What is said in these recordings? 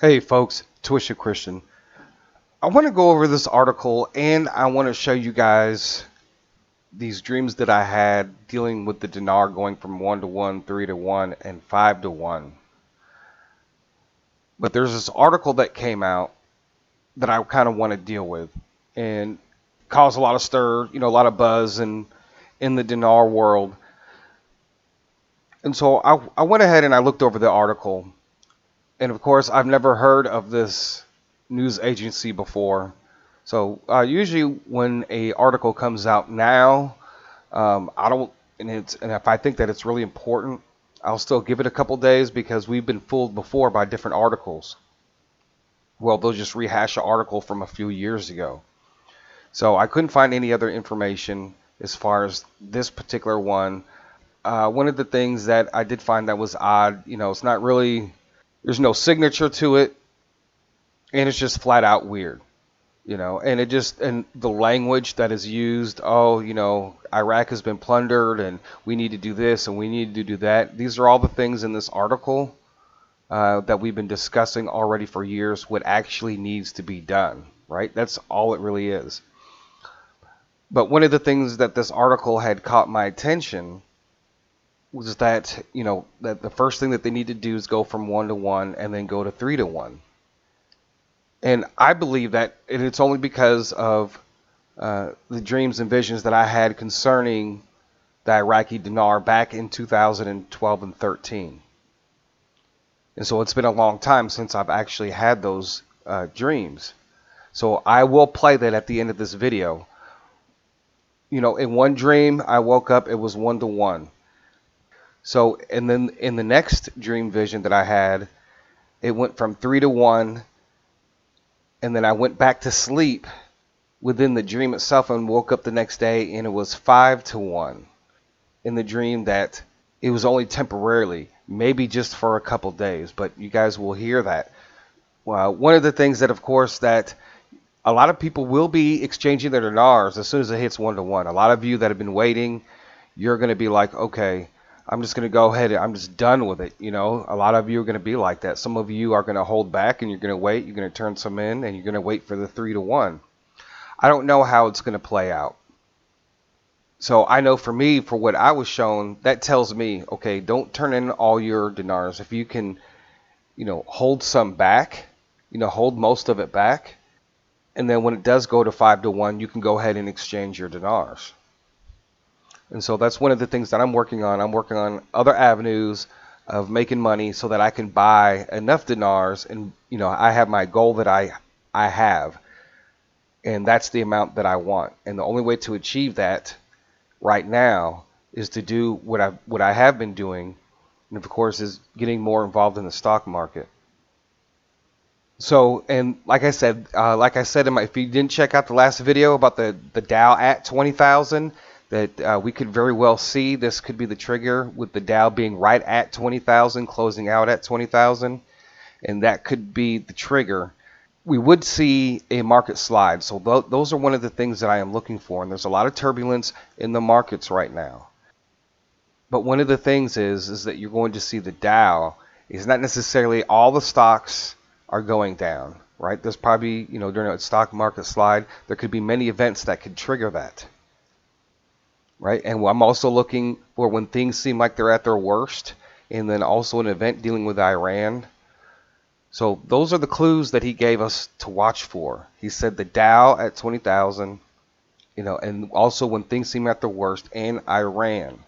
Hey folks, Twisted Christian. I want to go over this article and I want to show you guys these dreams that I had dealing with the dinar going from 1 to 1, 3 to 1, and 5 to 1. But there's this article that came out that I kind of want to deal with and cause a lot of stir, a lot of buzz in the dinar world. And so I went ahead and I looked over the article. And of course, I've never heard of this news agency before. So usually when a article comes out now, I don't, and if I think that it's really important, I'll still give it a couple days because we've been fooled before by different articles. Well, they'll just rehash an article from a few years ago. So I couldn't find any other information as far as this particular one. One of the things that I did find that was odd, it's not really, there's no signature to it, and it's just flat out weird. And and the language that is used, Iraq has been plundered and we need to do this and we need to do that. These are all the things in this article that we've been discussing already for years, what actually needs to be done, right? That's all it really is. But one of the things that this article had caught my attention was that, that the first thing that they need to do is go from 1 to 1 and then go to 3 to 1. And I believe that it's only because of the dreams and visions that I had concerning the Iraqi dinar back in 2012 and 13. And so it's been a long time since I've actually had those dreams. So I will play that at the end of this video. In one dream, I woke up, it was 1 to 1. So, and then in the next dream vision that I had, it went from 3 to 1. And then I went back to sleep within the dream itself and woke up the next day and it was 5 to 1 in the dream that it was only temporarily, maybe just for a couple days, but you guys will hear that. Well, one of the things that, of course, that a lot of people will be exchanging their dinars as soon as it hits 1 to 1. A lot of you that have been waiting, you're going to be like, okay, I'm just going to go ahead and I'm just done with it. A lot of you are going to be like that. Some of you are going to hold back and you're going to wait. You're going to turn some in and you're going to wait for the 3 to 1. I don't know how it's going to play out. So I know for me, for what I was shown, that tells me, okay, don't turn in all your dinars. If you can, hold some back, hold most of it back. And then when it does go to 5 to 1, you can go ahead and exchange your dinars. And so that's one of the things that I'm working on. I'm working on other avenues of making money so that I can buy enough dinars. And, I have my goal that I have. And that's the amount that I want. And the only way to achieve that right now is to do what I have been doing. And of course, is getting more involved in the stock market. So, and like I said, if you didn't check out the last video about the Dow at 20,000, that we could very well see this could be the trigger with the Dow being right at 20,000, closing out at 20,000, and that could be the trigger. We would see a market slide. So those are one of the things that I am looking for, and there's a lot of turbulence in the markets right now. But one of the things is that you're going to see the Dow is not necessarily all the stocks are going down, right? There's probably, during a stock market slide, there could be many events that could trigger that. Right, and I'm also looking for when things seem like they're at their worst, and then also an event dealing with Iran. So those are the clues that he gave us to watch for. He said the Dow at 20,000, and also when things seem at their worst, and Iran.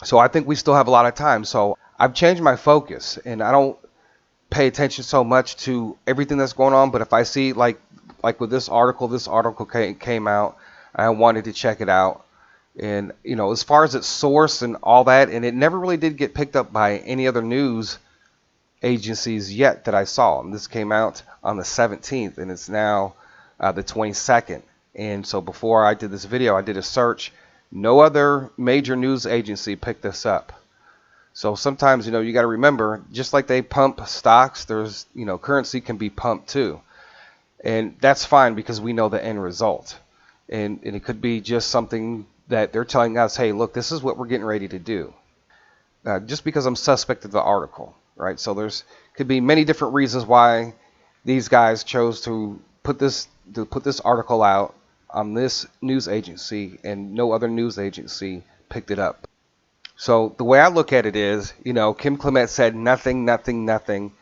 So I think we still have a lot of time. So I've changed my focus, and I don't pay attention so much to everything that's going on. But if I see like with this article came out, I wanted to check it out. And, as far as its source and all that, and it never really did get picked up by any other news agencies yet that I saw. And this came out on the 17th, and it's now the 22nd. And so before I did this video, I did a search. No other major news agency picked this up. So sometimes, you got to remember, just like they pump stocks, there's, currency can be pumped too. And that's fine because we know the end result. And it could be just something that they're telling us, hey, look, this is what we're getting ready to do. Just because I'm suspect of the article. right? So there's could be many different reasons why these guys chose to put this article out on this news agency, and no other news agency picked it up. So the way I look at it is, Kim Clement said nothing, nothing, nothing,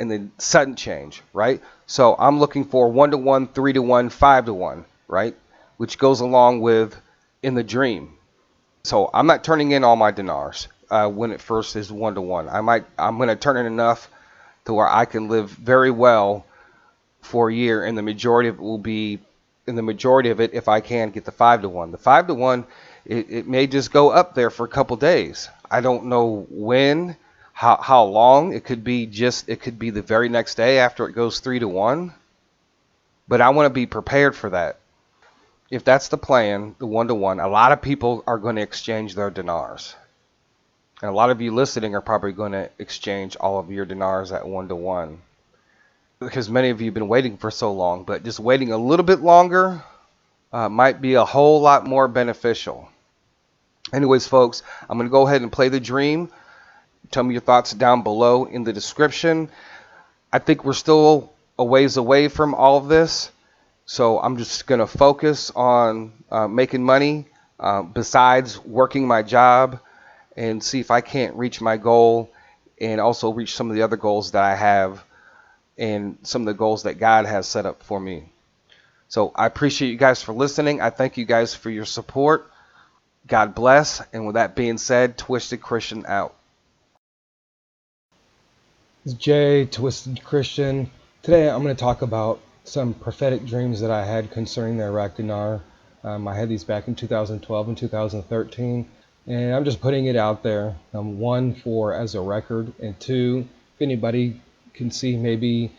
and then sudden change, right? So I'm looking for 1-to-1, 3-to-1, 5-to-1, right? Which goes along with in the dream. So I'm not turning in all my dinars when it first is 1-to-1. I'm going to turn in enough to where I can live very well for a year, and the majority of it will be, in the majority of it, if I can get the 5-to-1. The 5-to-1, it may just go up there for a couple days. I don't know when, how long. It could be the very next day after it goes 3-to-1. But I want to be prepared for that. If that's the plan, the 1-to-1, a lot of people are going to exchange their dinars. And a lot of you listening are probably going to exchange all of your dinars at 1-to-1. Because many of you have been waiting for so long, but just waiting a little bit longer might be a whole lot more beneficial. Anyways, folks, I'm going to go ahead and play the dream. Tell me your thoughts down below in the description. I think we're still a ways away from all of this, so I'm just going to focus on making money besides working my job, and see if I can't reach my goal and also reach some of the other goals that I have and some of the goals that God has set up for me. So I appreciate you guys for listening. I thank you guys for your support. God bless. And with that being said, Twisted Christian out. It's Jay, Twisted Christian. Today I'm going to talk about some prophetic dreams that I had concerning the Iraqi Dinar. I had these back in 2012 and 2013, and I'm just putting it out there. One, for as a record, and two, if anybody can see maybe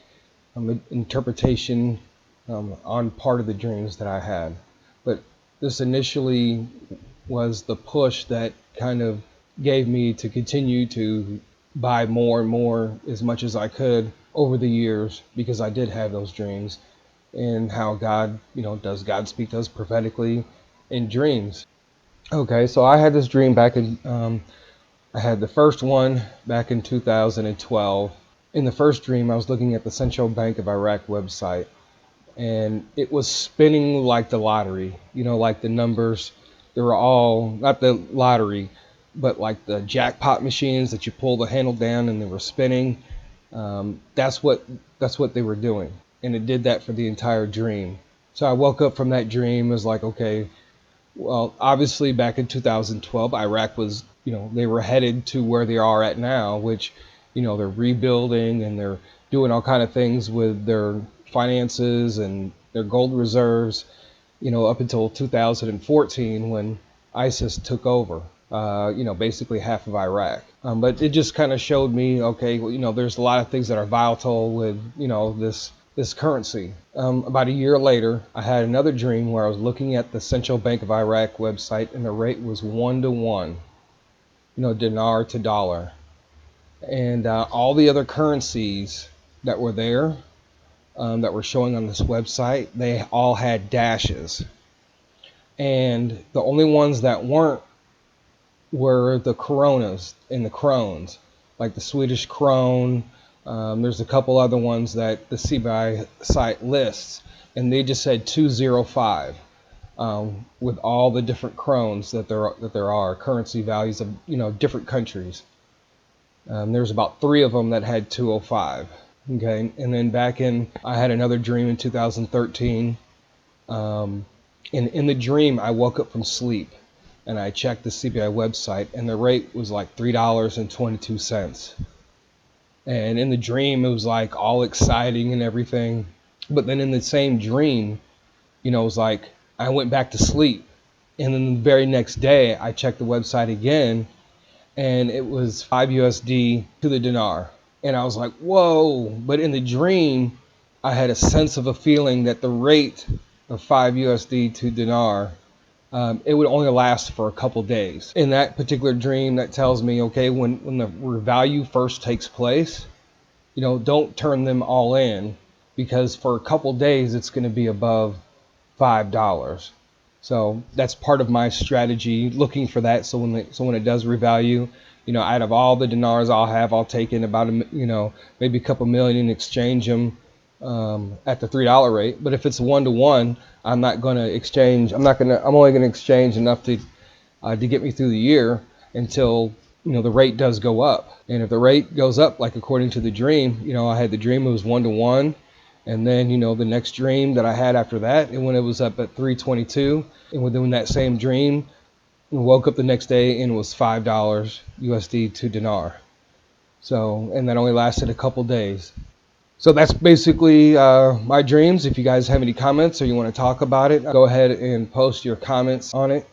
an interpretation on part of the dreams that I had. But this initially was the push that kind of gave me to continue to buy more and more as much as I could over the years, because I did have those dreams, and how God, does God speak to us prophetically in dreams. Okay, so I had this dream back in, I had the first one back in 2012. In the first dream, I was looking at the Central Bank of Iraq website, and it was spinning like the lottery, like the numbers. They were all, not the lottery, but like the jackpot machines that you pull the handle down and they were spinning. That's what they were doing, and it did that for the entire dream. So I woke up from that dream, was like, okay, well, obviously back in 2012, Iraq was, they were headed to where they are at now, which, they're rebuilding and they're doing all kind of things with their finances and their gold reserves, up until 2014 when ISIS took over, basically half of Iraq. But it just kind of showed me, okay, well, there's a lot of things that are volatile with, this currency. About a year later, I had another dream where I was looking at the Central Bank of Iraq website, and the rate was 1-to-1, dinar to dollar. And all the other currencies that were there, that were showing on this website, they all had dashes. And the only ones that weren't were the coronas and the crones, like the Swedish krone. There's a couple other ones that the CBI site lists, and they just said 205, with all the different krones that there are currency values of different countries. There's about 3 of them that had 205. Okay, and then I had another dream in 2013. And in the dream, I woke up from sleep, and I checked the CBI website, and the rate was like $3.22. And in the dream, it was like all exciting and everything. But then in the same dream, it was like I went back to sleep. And then the very next day, I checked the website again, and it was 5 USD to the dinar. And I was like, whoa. But in the dream, I had a sense of a feeling that the rate of 5 USD to dinar, it would only last for a couple days. In that particular dream, that tells me, okay, when the value first takes place, don't turn them all in, because for a couple days it's going to be above $5. So that's part of my strategy, looking for that. So when it does revalue, Out of all the dinars I'll take in about maybe a couple million and exchange them at the $3 rate. But if it's 1 to 1, I'm not going to exchange. I'm only going to exchange enough to get me through the year until the rate does go up. And if the rate goes up, like according to the dream, I had the dream it was 1 to 1, and then the next dream that I had after that, and when it was up at 322, and within that same dream, I woke up the next day and it was $5 USD to dinar. So, and that only lasted a couple days. So that's basically my dreams. If you guys have any comments or you want to talk about it, go ahead and post your comments on it.